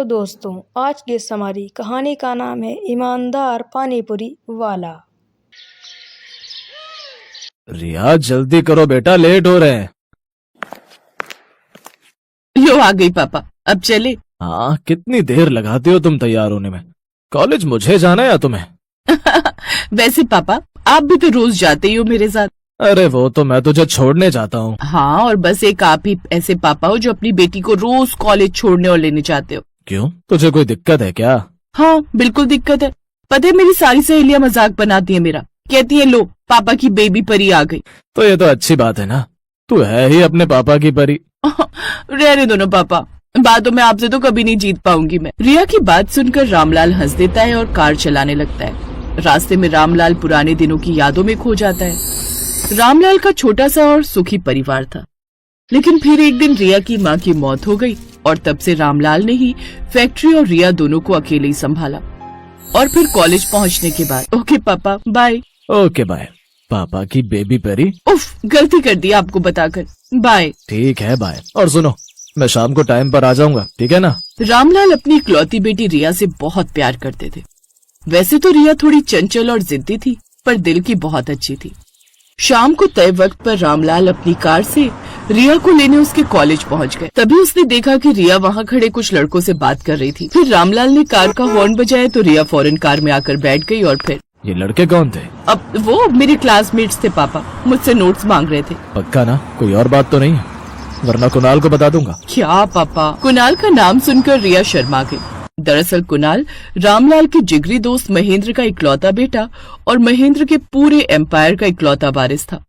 तो दोस्तों, आज की इस हमारी कहानी का नाम है ईमानदार पानीपुरी वाला। रियाज जल्दी करो बेटा, लेट हो रहे हैं। लो आ गई पापा, अब चले। हाँ, कितनी देर लगाते हो तुम तैयार होने में? कॉलेज मुझे जाना है या तुम्हें? वैसे पापा, आप भी तो रोज जाते ही हो मेरे साथ। अरे वो तो मैं तुझे छोड़ने जाता हूँ। हाँ, और बस एक आप ही ऐसे पापा हो जो अपनी बेटी को रोज कॉलेज छोड़ने और लेने जाते हो। क्यों, तुझे कोई दिक्कत है क्या? हाँ बिल्कुल दिक्कत है। पता है, मेरी सारी सहेलियां मजाक बनाती है मेरा, कहती है लो पापा की बेबी परी आ गई। तो ये तो अच्छी बात है ना, तू है ही अपने पापा की परी। रहने दो ना पापा, बातों में आपसे तो कभी नहीं जीत पाऊंगी मैं। रिया की बात सुनकर रामलाल हंस देता है और कार चलाने लगता है। रास्ते में रामलाल पुराने दिनों की यादों में खो जाता है। रामलाल का छोटा सा और सुखी परिवार था, लेकिन फिर एक दिन रिया की माँ की मौत हो गई और तब से रामलाल ने ही फैक्ट्री और रिया दोनों को अकेले ही संभाला। और फिर कॉलेज पहुँचने के बाद ओके पापा बाय। ओके बाय, पापा की बेबी परी। उफ, गलती कर दी आपको बताकर, बाय। ठीक है बाय। और सुनो, मैं शाम को टाइम पर आ जाऊंगा, ठीक है ना? रामलाल अपनी इकलौती बेटी रिया से बहुत प्यार करते थे। वैसे तो रिया थोड़ी चंचल और जिद्दी थी, पर दिल की बहुत अच्छी थी। शाम को तय वक्त पर रामलाल अपनी कार से रिया को लेने उसके कॉलेज पहुंच गए। तभी उसने देखा कि रिया वहां खड़े कुछ लड़कों से बात कर रही थी। फिर रामलाल ने कार का हॉर्न बजाया तो रिया फौरन कार में आकर बैठ गई। और फिर ये लड़के कौन थे? अब वो मेरे क्लासमेट्स थे पापा, मुझसे नोट्स मांग रहे थे। पक्का ना, कोई और बात तो नहीं है? वरना कुणाल को बता दूंगा। क्या पापा? कुणाल का नाम सुनकर रिया शर्मा गई। दरअसल कुणाल रामलाल के जिगरी दोस्त महेंद्र का इकलौता बेटा और महेंद्र के पूरे एम्पायर का इकलौता वारिस था।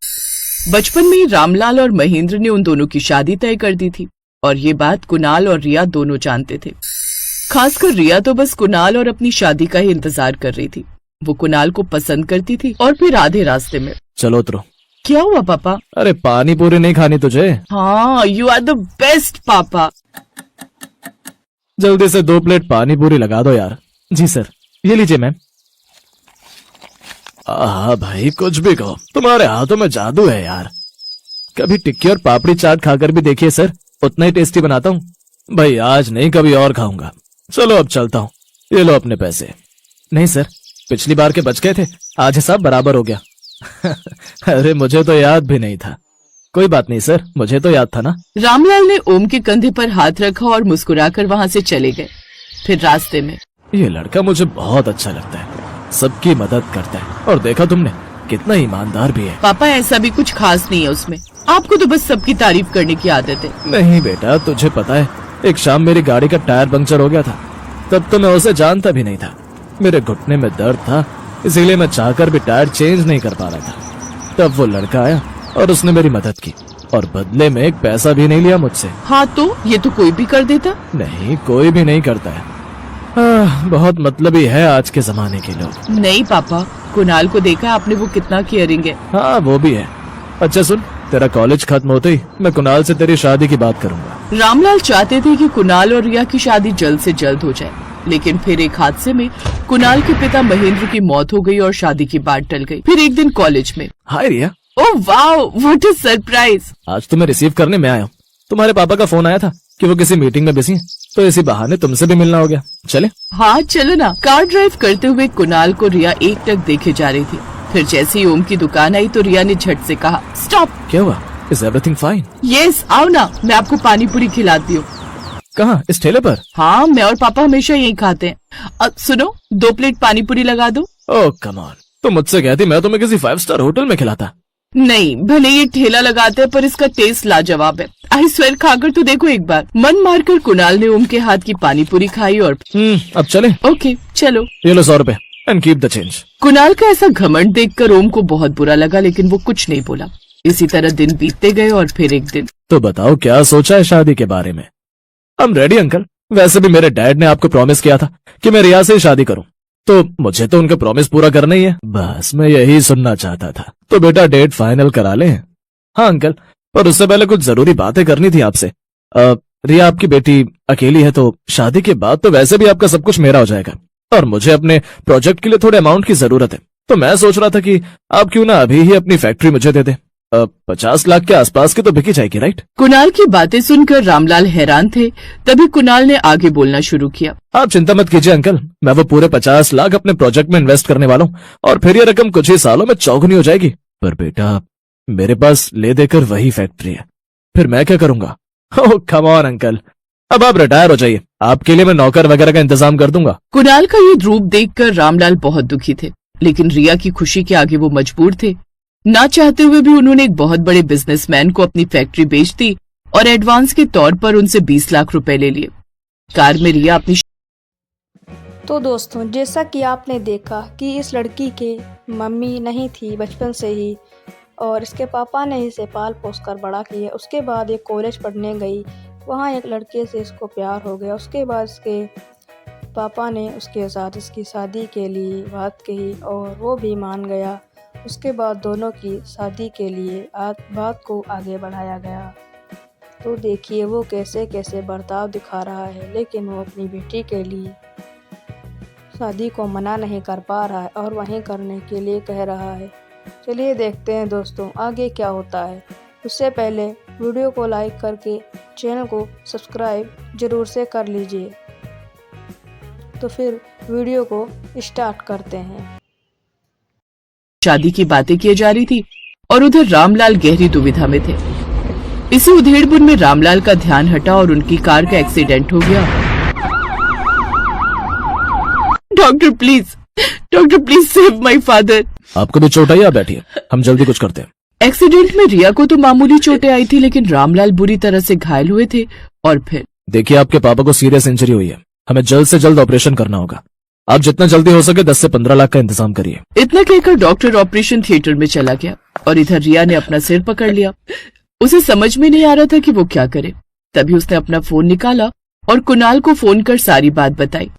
बचपन में ही रामलाल और महेंद्र ने उन दोनों की शादी तय कर दी थी और ये बात कुणाल और रिया दोनों जानते थे। खासकर रिया तो बस कुणाल और अपनी शादी का ही इंतजार कर रही थी। वो कुणाल को पसंद करती थी। और फिर आधे रास्ते में चलो उतरो। क्या हुआ पापा? अरे पानी पूरी नहीं खानी तुझे? हाँ, यू आर द बेस्ट पापा। जल्दी से 2 प्लेट पानी पूरी लगा दो यार। जी सर, ये लीजिए मैम। हाँ भाई, कुछ भी कहो, तुम्हारे हाथों में जादू है यार। कभी टिक्की और पापड़ी चाट खाकर भी देखिए सर, उतना ही टेस्टी बनाता हूँ। भाई आज नहीं, कभी और खाऊंगा। चलो अब चलता हूँ, ये लो अपने पैसे। नहीं सर, पिछली बार के बच गए थे, आज हिसाब बराबर हो गया। अरे मुझे तो याद भी नहीं था। कोई बात नहीं सर, मुझे तो याद था ना। रामलाल ने ओम के कंधे पर हाथ रखा और मुस्कुराकर वहाँ से चले गए। फिर रास्ते में ये लड़का मुझे बहुत अच्छा लगता है, सबकी मदद करता है और देखा तुमने कितना ईमानदार भी है। पापा ऐसा भी कुछ खास नहीं है उसमें, आपको तो बस सबकी तारीफ करने की आदत है। नहीं बेटा, तुझे पता है एक शाम मेरी गाड़ी का टायर पंक्चर हो गया था। तब तो मैं उसे जानता भी नहीं था। मेरे घुटने में दर्द था, इसीलिए मैं चाहकर भी टायर चेंज नहीं कर पा रहा था। तब वो लड़का आया और उसने मेरी मदद की और बदले में एक पैसा भी नहीं लिया मुझसे। हाँ तो ये तो कोई भी कर देता। नहीं, कोई भी नहीं करता है। बहुत मतलबी है आज के जमाने के लोग। नहीं पापा, कुणाल को देखा आपने, वो कितना केयरिंग है। हाँ वो भी है। अच्छा सुन, तेरा कॉलेज खत्म होते ही मैं कुणाल से तेरी शादी की बात करूंगा। रामलाल चाहते थे कि कुणाल और रिया की शादी जल्द से जल्द हो जाए, लेकिन फिर एक हादसे में कुणाल के पिता महेंद्र की मौत हो गई और शादी की बात टल गई। फिर एक दिन कॉलेज में, hi Riya. Oh wow, what a surprise. आज तो मैं रिसीव करने में आया हूँ। तुम्हारे पापा का फोन आया था कि वो किसी मीटिंग में बिजी हैं, तो इसी बहाने तुमसे भी मिलना हो गया। चले? हाँ चलो ना। कार ड्राइव करते हुए कुणाल को रिया एकटक देखे जा रही थी। फिर जैसे ही ओम की दुकान आई तो रिया ने झट से कहा, स्टॉप। क्या हुआ? Is everything fine? यस, आओ ना, मैं आपको पानी पूरी खिलाती हूँ। कहाँ, इस ठेले पर? हाँ, मैं और पापा हमेशा यही खाते हैं। अब सुनो, 2 प्लेट पानी पूरी लगा दो। ओह कम ऑन, तुम मुझसे कहती मैं तुम्हें किसी 5 स्टार होटल में खिलाता। नहीं, भले ये ठेला लगाते हैं पर इसका टेस्ट लाजवाब है। आई स्वेयर, खाकर तो देखो एक बार। मन मारकर कुणाल ने ओम के हाथ की पानी पूरी खाई और अब चले? ओके चलो। ये लो 100 रुपए and keep the change. Kunal का ऐसा घमंड देखकर ओम को बहुत बुरा लगा, लेकिन वो कुछ नहीं बोला। इसी तरह दिन बीतते गए और फिर एक दिन। तो बताओ क्या सोचा है शादी के बारे में? I'm ready uncle. वैसे भी मेरे डैड ने आपको प्रॉमिस किया था कि मैं रिया से ही शादी करूं, तो मुझे तो उनका प्रॉमिस पूरा करना ही है। बस मैं यही सुनना चाहता था। तो बेटा डेट फाइनल करा लें। हाँ अंकल, पर उससे पहले कुछ जरूरी बातें करनी थी आपसे। रिया आपकी बेटी अकेली है, तो शादी के बाद तो वैसे भी आपका सब कुछ मेरा हो जाएगा और मुझे अपने प्रोजेक्ट के लिए थोड़े अमाउंट की जरूरत है। तो मैं सोच रहा था कि आप क्यों ना अभी ही अपनी फैक्ट्री मुझे दे दे। 50 लाख के आसपास की तो बिकी जाएगी, राइट? कुणाल की बातें सुनकर रामलाल हैरान थे। तभी कुणाल ने आगे बोलना शुरू किया। आप चिंता मत कीजिए अंकल, मैं वो पूरे 50 लाख अपने प्रोजेक्ट में इन्वेस्ट करने वाला हूँ और फिर ये रकम कुछ ही सालों में चौगुनी हो जाएगी। पर बेटा, मेरे पास ले देकर वही फैक्ट्री है, फिर मैं क्या करूंगा? ओह कम ऑन अंकल, अब आप रिटायर हो जाइए, आपके लिए मैं नौकर वगैरह का इंतजाम कर दूंगा। कुणाल का ये रूप देखकर रामलाल बहुत दुखी थे, लेकिन रिया की खुशी के आगे वो मजबूर थे। ना चाहते हुए भी उन्होंने एक बहुत बड़े बिजनेसमैन को अपनी फैक्ट्री बेच दी और एडवांस के तौर पर उनसे 20 लाख रुपए ले लिए। कार में रिया अपनी तो दोस्तों, जैसा कि आपने देखा कि इस लड़की के मम्मी नहीं थी बचपन से ही, और इसके पापा ने इसे पाल पोस कर बड़ा किया। उसके बाद ये कॉलेज पढ़ने गई, वहाँ एक लड़के से इसको प्यार हो गया। उसके बाद इसके पापा ने उसके साथ इसकी शादी के लिए बात कही और वो भी मान गया। उसके बाद दोनों की शादी के लिए बात को आगे बढ़ाया गया। तो देखिए वो कैसे कैसे बर्ताव दिखा रहा है, लेकिन वो अपनी बेटी के लिए शादी को मना नहीं कर पा रहा है और वहीं करने के लिए कह रहा है। चलिए देखते हैं दोस्तों आगे क्या होता है। उससे पहले वीडियो को लाइक करके चैनल को सब्सक्राइब जरूर से कर लीजिए। तो फिर वीडियो को स्टार्ट करते हैं। शादी की बातें की जा रही थी और उधर रामलाल गहरी दुविधा में थे। इसी उधेड़बुन में रामलाल का ध्यान हटा और उनकी कार का एक्सीडेंट हो गया। Doctor please save my father. आपको भी चोट आई? आप बैठिए, हम जल्दी कुछ करते हैं। एक्सीडेंट में रिया को तो मामूली चोटें आई थी, लेकिन रामलाल बुरी तरह से घायल हुए थे। और फिर देखिए, आपके पापा को सीरियस इंजरी हुई है, हमें जल्द से जल्द ऑपरेशन करना होगा। आप जितना जल्दी हो सके 10 से 15 लाख का इंतजाम करिए। इतना कहकर डॉक्टर ऑपरेशन थिएटर में चला गया और इधर रिया ने अपना सिर पकड़ लिया। उसे समझ में नहीं आ रहा था कि वो क्या करे। तभी उसने अपना फोन निकाला और कुणाल को फोन कर सारी बात बताई।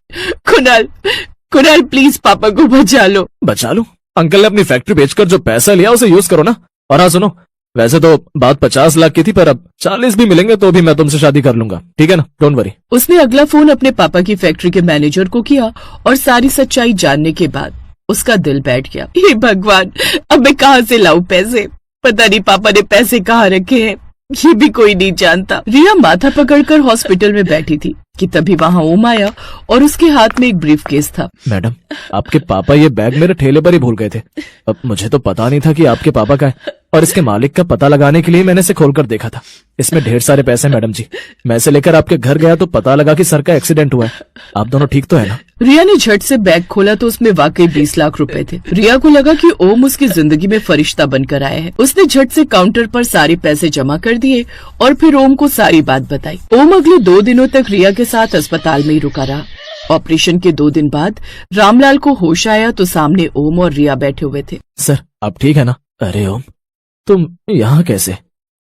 कुणाल प्लीज पापा को बचा लो। बचा लो? अंकल ने अपनी फैक्ट्री बेचकर जो पैसा लिया उसे यूज करो ना। और हाँ सुनो, वैसे तो बात 50 लाख की थी, पर अब 40 भी मिलेंगे तो भी मैं तुमसे शादी कर लूंगा, ठीक है ना? Don't worry. उसने अगला फोन अपने पापा की फैक्ट्री के मैनेजर को किया और सारी सच्चाई जानने के बाद उसका दिल बैठ गया। हे भगवान, अब मैं कहाँ से लाऊं पैसे? पता नहीं पापा ने पैसे कहाँ रखे हैं, ये भी कोई नहीं जानता। रिया माथा पकड़कर हॉस्पिटल में बैठी थी कि तभी वहाँ ओम आया और उसके हाथ में एक ब्रीफ केस था। मैडम, आपके पापा ये बैग मेरे ठेले पर ही भूल गए थे। अब मुझे तो पता नहीं था कि आपके पापा का है, और इसके मालिक का पता लगाने के लिए मैंने इसे खोलकर देखा था। इसमें ढेर सारे पैसे मैडम जी। मैं इसे लेकर आपके घर गया तो पता लगा कि सर का एक्सीडेंट हुआ है। आप दोनों ठीक तो है ना? रिया ने झट से बैग खोला तो उसमें वाकई 20 लाख रुपए थे। रिया को लगा कि ओम उसकी जिंदगी में फरिश्ता बनकर आया है। उसने झट से काउंटर पर सारे पैसे जमा कर दिए और फिर ओम को सारी बात बताई। ओम अगले 2 दिनों तक रिया के साथ अस्पताल में ही रुका रहा। ऑपरेशन के 2 दिन बाद रामलाल को होश आया तो सामने ओम और रिया बैठे हुए थे। सर, आप ठीक है ना? अरे ओम, तुम यहाँ कैसे?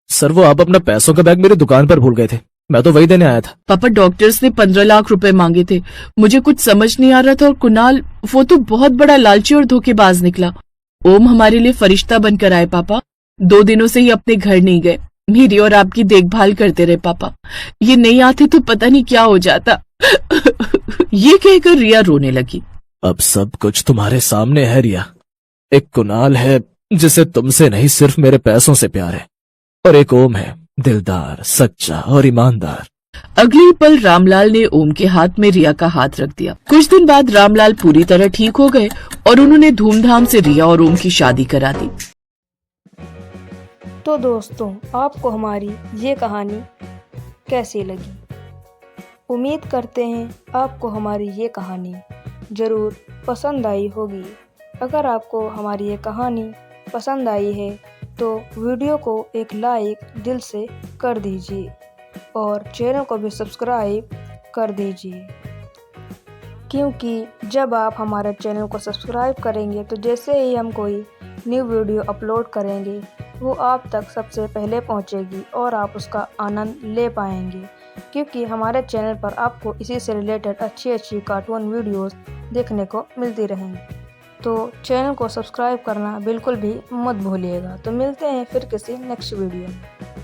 सर, वो आप अपना पैसों का बैग मेरी दुकान पर भूल गए थे, मैं तो वही देने आया था। पापा, डॉक्टर्स ने 15 लाख रुपए मांगे थे, मुझे कुछ समझ नहीं आ रहा था। और कुणाल, वो तो बहुत बड़ा लालची और धोखेबाज निकला। ओम हमारे लिए फरिश्ता बनकर आए पापा। 2 दिनों से ही अपने घर नहीं गए, मेरी और आपकी देखभाल करते रहे पापा। ये नहीं आते तो पता नहीं क्या हो जाता। ये कहकर रिया रोने लगी। अब सब कुछ तुम्हारे सामने है रिया। एक कुणाल है जिसे तुमसे नहीं सिर्फ मेरे पैसों से प्यार है, और एक ओम है दिलदार, सच्चा और ईमानदार। अगले पल रामलाल ने ओम के हाथ में रिया का हाथ रख दिया। कुछ दिन बाद रामलाल पूरी तरह ठीक हो गए और उन्होंने धूमधाम से रिया और ओम की शादी करा दी। तो दोस्तों, आपको हमारी ये कहानी कैसी लगी? उम्मीद करते हैं आपको हमारी ये कहानी ज़रूर पसंद आई होगी। अगर आपको हमारी ये कहानी पसंद आई है तो वीडियो को एक लाइक दिल से कर दीजिए और चैनल को भी सब्सक्राइब कर दीजिए, क्योंकि जब आप हमारे चैनल को सब्सक्राइब करेंगे तो जैसे ही हम कोई न्यू वीडियो अपलोड करेंगे वो आप तक सबसे पहले पहुंचेगी और आप उसका आनंद ले पाएंगे, क्योंकि हमारे चैनल पर आपको इसी से रिलेटेड अच्छी कार्टून वीडियोस देखने को मिलती रहेंगी। तो चैनल को सब्सक्राइब करना बिल्कुल भी मत भूलिएगा। तो मिलते हैं फिर किसी नेक्स्ट वीडियो में।